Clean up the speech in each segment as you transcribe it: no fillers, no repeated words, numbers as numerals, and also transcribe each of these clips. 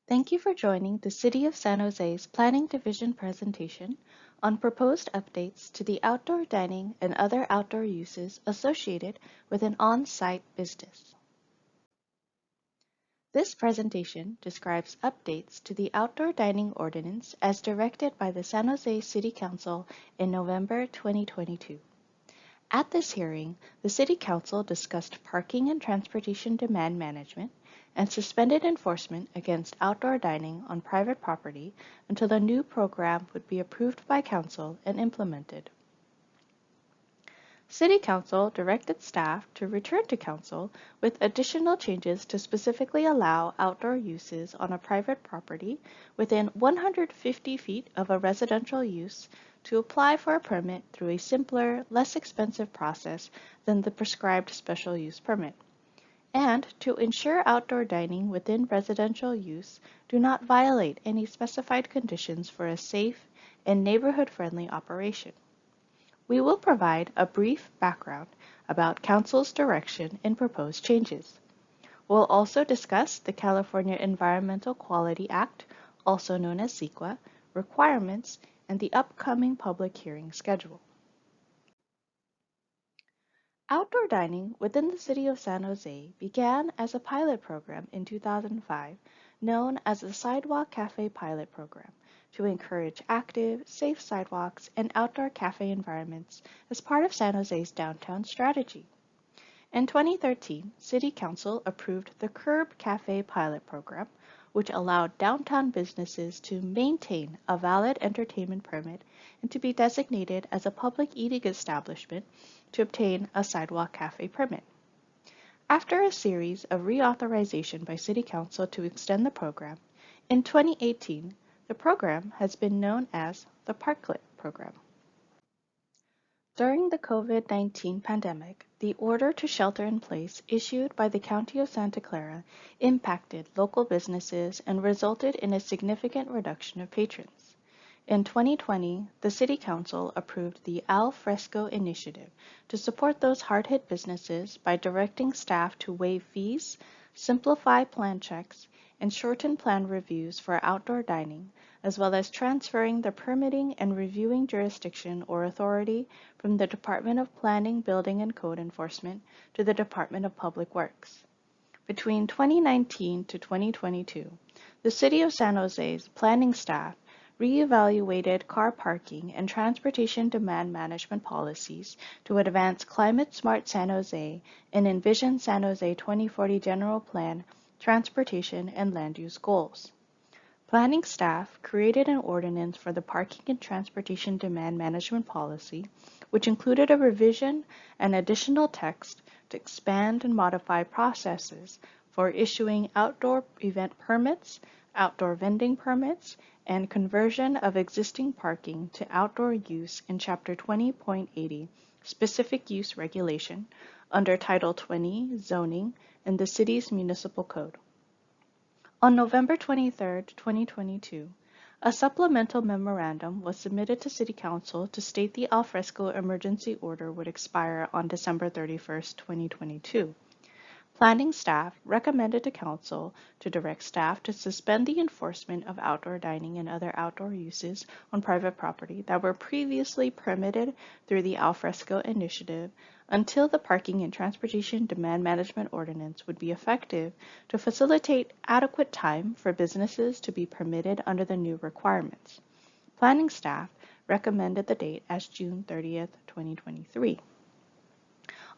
Thank you for joining the City of San Jose's Planning Division presentation on proposed updates to the outdoor dining and other outdoor uses associated with an on-site business. This presentation describes updates to the Outdoor Dining Ordinance as directed by the San Jose City Council in November 2022. At this hearing, the City Council discussed parking and transportation demand management and suspended enforcement against outdoor dining on private property until the new program would be approved by Council and implemented. City Council directed staff to return to Council with additional changes to specifically allow outdoor uses on a private property within 150 feet of a residential use to apply for a permit through a simpler, less expensive process than the prescribed special use permit, and to ensure outdoor dining within residential use do not violate any specified conditions for a safe and neighborhood-friendly operation. We will provide a brief background about Council's direction and proposed changes. We'll also discuss the California Environmental Quality Act, also known as CEQA, requirements, and the upcoming public hearing schedule. Outdoor dining within the City of San Jose began as a pilot program in 2005 known as the Sidewalk Cafe Pilot Program to encourage active, safe sidewalks and outdoor cafe environments as part of San Jose's downtown strategy. In 2013, City Council approved the Curb Cafe Pilot Program, which allowed downtown businesses to maintain a valid entertainment permit and to be designated as a public eating establishment to obtain a sidewalk cafe permit. After a series of reauthorization by City Council to extend the program, in 2018, the program has been known as the Parklet Program. During the COVID-19 pandemic, the order to shelter in place issued by the County of Santa Clara impacted local businesses and resulted in a significant reduction of patrons. In 2020, the City Council approved the Al Fresco initiative to support those hard-hit businesses by directing staff to waive fees, simplify plan checks, and shorten plan reviews for outdoor dining, as well as transferring the permitting and reviewing jurisdiction or authority from the Department of Planning, Building, and Code Enforcement to the Department of Public Works. Between 2019 to 2022, the City of San Jose's planning staff reevaluated car parking and transportation demand management policies to advance Climate Smart San Jose and Envision San Jose 2040 General Plan, transportation, and land use goals. Planning staff created an ordinance for the parking and transportation demand management policy, which included a revision and additional text to expand and modify processes for issuing outdoor event permits, outdoor vending permits, and conversion of existing parking to outdoor use in Chapter 20.80 Specific Use Regulation under Title 20 Zoning in the city's municipal code. On November 23, 2022, a supplemental memorandum was submitted to City Council to state the al fresco emergency order would expire on December 31, 2022. Planning staff recommended to Council to direct staff to suspend the enforcement of outdoor dining and other outdoor uses on private property that were previously permitted through the al fresco initiative until the Parking and Transportation Demand Management Ordinance would be effective to facilitate adequate time for businesses to be permitted under the new requirements. Planning staff recommended the date as June 30, 2023.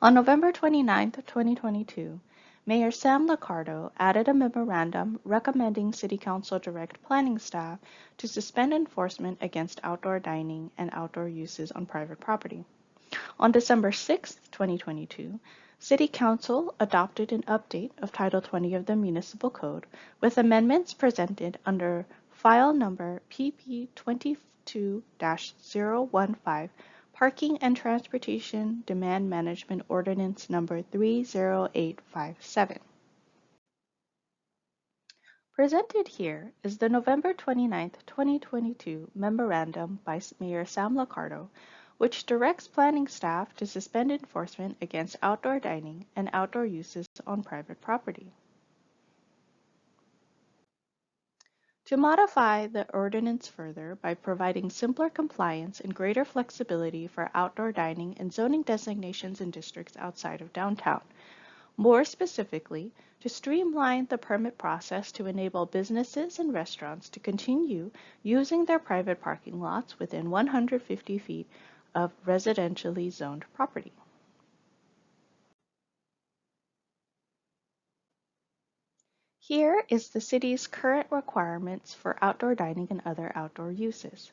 On November 29, 2022, Mayor Sam Liccardo added a memorandum recommending City Council direct planning staff to suspend enforcement against outdoor dining and outdoor uses on private property. On December 6, 2022, City Council adopted an update of Title 20 of the Municipal Code with amendments presented under file number PP24-015 Parking and Transportation Demand Management Ordinance number 30857. Presented here is the November 29, 2022 memorandum by Mayor Sam Liccardo, which directs planning staff to suspend enforcement against outdoor dining and outdoor uses on private property. To modify the ordinance further by providing simpler compliance and greater flexibility for outdoor dining and zoning designations in districts outside of downtown. More specifically, to streamline the permit process to enable businesses and restaurants to continue using their private parking lots within 150 feet of residentially zoned property. Here is the city's current requirements for outdoor dining and other outdoor uses.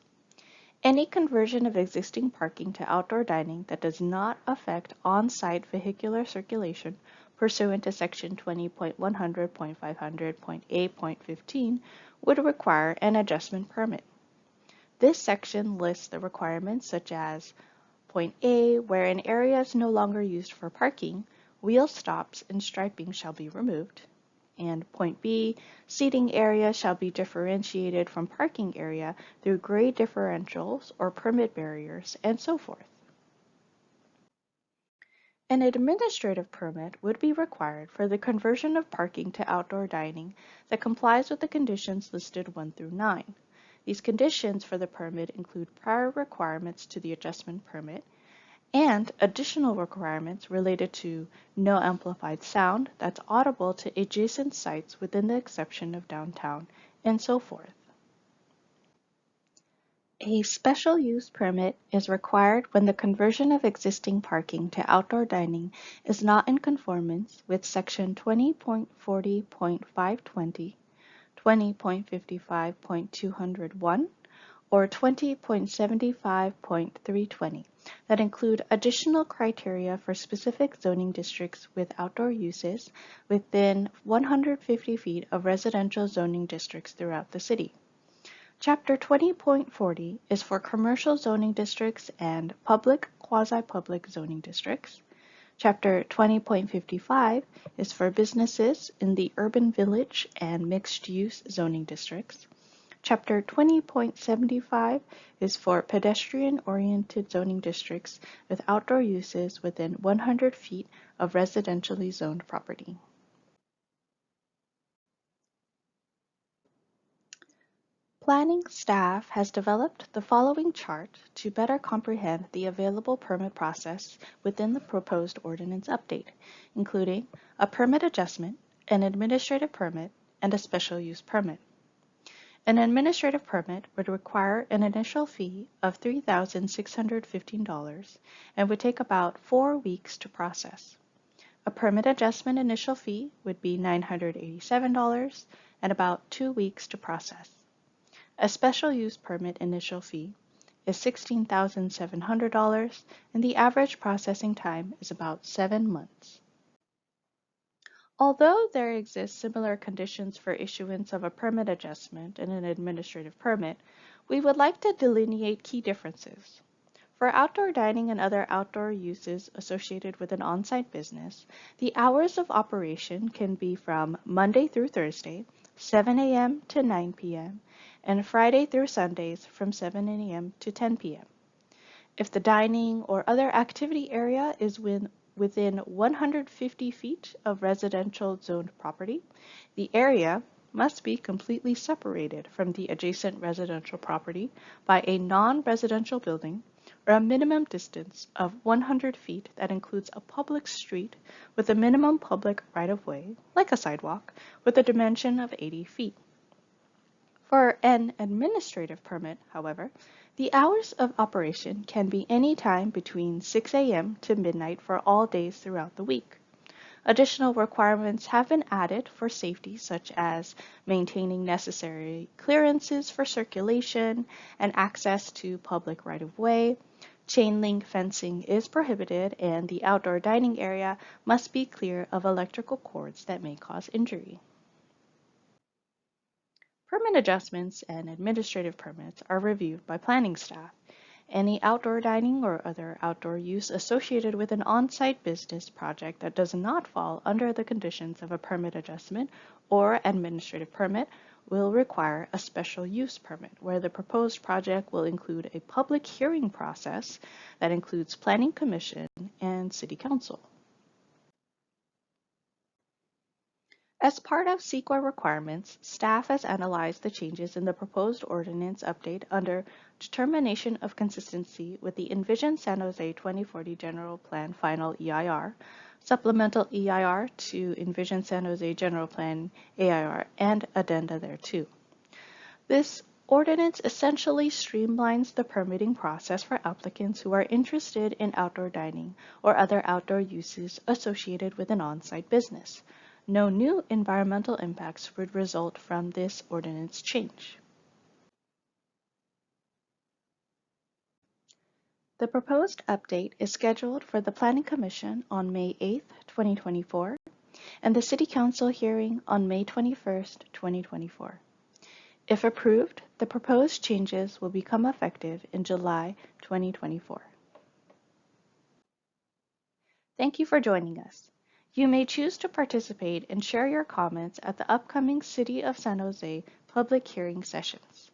Any conversion of existing parking to outdoor dining that does not affect on-site vehicular circulation pursuant to Section 20.100.500.A.15 would require an adjustment permit. This section lists the requirements such as point A, where an area is no longer used for parking, wheel stops and striping shall be removed. And point B, seating area shall be differentiated from parking area through grade differentials or permit barriers, and so forth. An administrative permit would be required for the conversion of parking to outdoor dining that complies with the conditions listed 1 through 9. These conditions for the permit include prior requirements to the adjustment permit and additional requirements related to no amplified sound that's audible to adjacent sites within the exception of downtown, and so forth. A special use permit is required when the conversion of existing parking to outdoor dining is not in conformance with Section 20.40.520, 20.55.201, or 20.75.320 that include additional criteria for specific zoning districts with outdoor uses within 150 feet of residential zoning districts throughout the city. Chapter 20.40 is for commercial zoning districts and public, quasi-public zoning districts. Chapter 20.55 is for businesses in the urban village and mixed-use zoning districts. Chapter 20.75 is for pedestrian-oriented zoning districts with outdoor uses within 100 feet of residentially zoned property. Planning staff has developed the following chart to better comprehend the available permit process within the proposed ordinance update, including a permit adjustment, an administrative permit, and a special use permit. An administrative permit would require an initial fee of $3,615 and would take about 4 weeks to process. A permit adjustment initial fee would be $987 and about 2 weeks to process. A special use permit initial fee is $16,700 and the average processing time is about 7 months. Although there exist similar conditions for issuance of a permit adjustment and an administrative permit, we would like to delineate key differences. For outdoor dining and other outdoor uses associated with an on-site business, the hours of operation can be from Monday through Thursday, 7 a.m. to 9 p.m., and Friday through Sundays from 7 a.m. to 10 p.m. If the dining or other activity area is within 150 feet of residential zoned property, the area must be completely separated from the adjacent residential property by a non-residential building or a minimum distance of 100 feet that includes a public street with a minimum public right-of-way, like a sidewalk, with a dimension of 80 feet. For an administrative permit, however, the hours of operation can be any time between 6 a.m. to midnight for all days throughout the week. Additional requirements have been added for safety, such as maintaining necessary clearances for circulation and access to public right-of-way. Chain link fencing is prohibited, and the outdoor dining area must be clear of electrical cords that may cause injury. Permit adjustments and administrative permits are reviewed by planning staff. Any outdoor dining or other outdoor use associated with an on-site business project that does not fall under the conditions of a permit adjustment or administrative permit will require a special use permit, where the proposed project will include a public hearing process that includes Planning Commission and City Council. As part of CEQA requirements, staff has analyzed the changes in the proposed ordinance update under determination of consistency with the Envision San Jose 2040 General Plan Final EIR, supplemental EIR to Envision San Jose General Plan AIR, and addenda thereto. This ordinance essentially streamlines the permitting process for applicants who are interested in outdoor dining or other outdoor uses associated with an on-site business. No new environmental impacts would result from this ordinance change. The proposed update is scheduled for the Planning Commission on May 8, 2024, and the City Council hearing on May 21, 2024. If approved, the proposed changes will become effective in July 2024. Thank you for joining us. You may choose to participate and share your comments at the upcoming City of San Jose public hearing sessions.